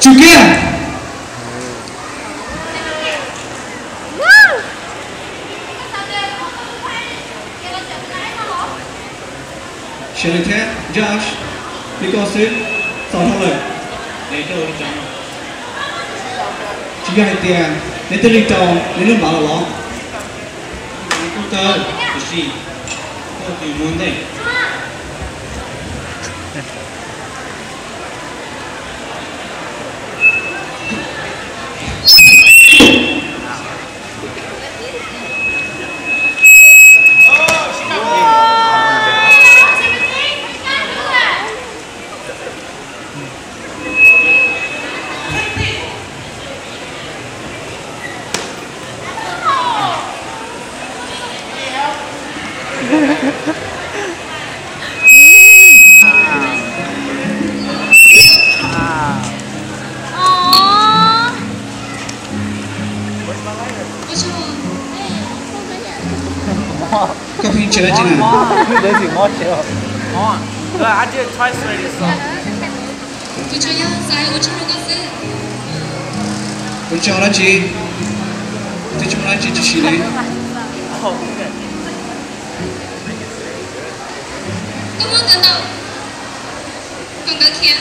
Chủ kia Shelley Ted, Josh, Nicholson, Sò Thăng Lợi. Để cho đi chọn. Chỉ hai tiền, để tôi đi chọn, để nó bảo là lắm. Cũng tớ, cái gì? Tôi thì muốn đây. Có phim chơi chứ nào? Đấy thì mót chơi rồi. I did it twice already, so. 그저야 쌀 5,000원 갔어요. 5,000원 하지. 대충 하지 주시네. Cảm ơn cả tàu. Còn cả kia,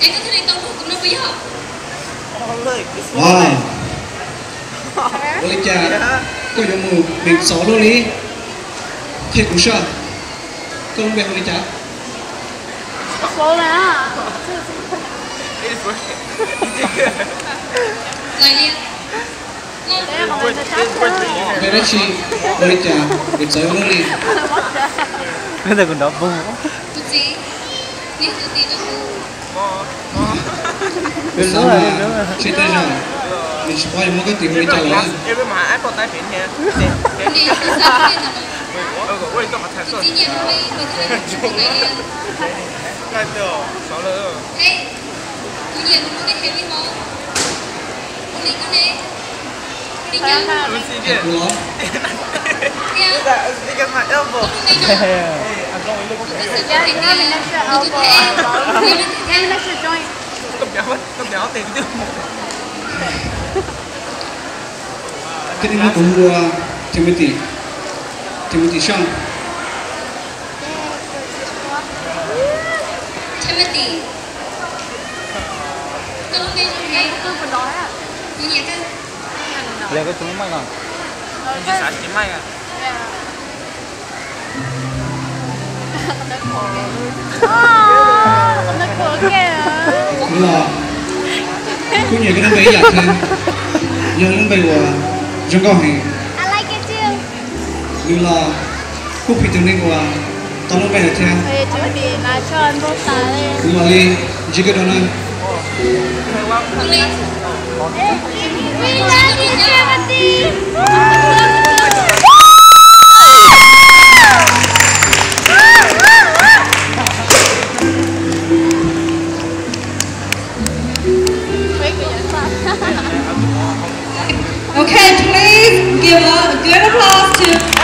em có thể đi tàu cũng nó bây giờ. Wow. Ôi cha, có giống mù mình xỏ luôn đi. Thế cũng sợ. Công việc đi cha. Số là. Lại đi. Về đó chị, ôi cha, mình xỏ luôn đi. Bây giờ còn đó bung. Gì? Biết tự tin là Bên đó là chị tới rồi. Mình sẽ quay một cái tiếng đi cha lại. Em mà ai có tay phiền nha. Đi sao sao thế nào? 我你干嘛太瘦？今年会去哪里？干掉，少了。哎，今年我们的天气好。我那个呢？我那个。我们几点？Ủa? You got my elbow. I'm going to look at it. Em nó sẽ join. Cầm béo tiền tiêu. Cái này cũng mua Timothy Sean. Timothy. Tôi không biết gì. Tôi vừa nói à. Gì vậy cơ? Lấy cái túi may nào? Đi xả chỉ may à? Nó khổ kìa. Là cũng như cái nó bé giặt hơn. Giờ nó bé qua trong câu hè. I like it too. Như là cúp phi từng đi qua tao nó bé hơn theo. Ôi chú đi là cho anh vô tà lên. Nhưng mà đi chỉ cái đó này. Đi. We love you, Timothy. Okay, please give a good applause to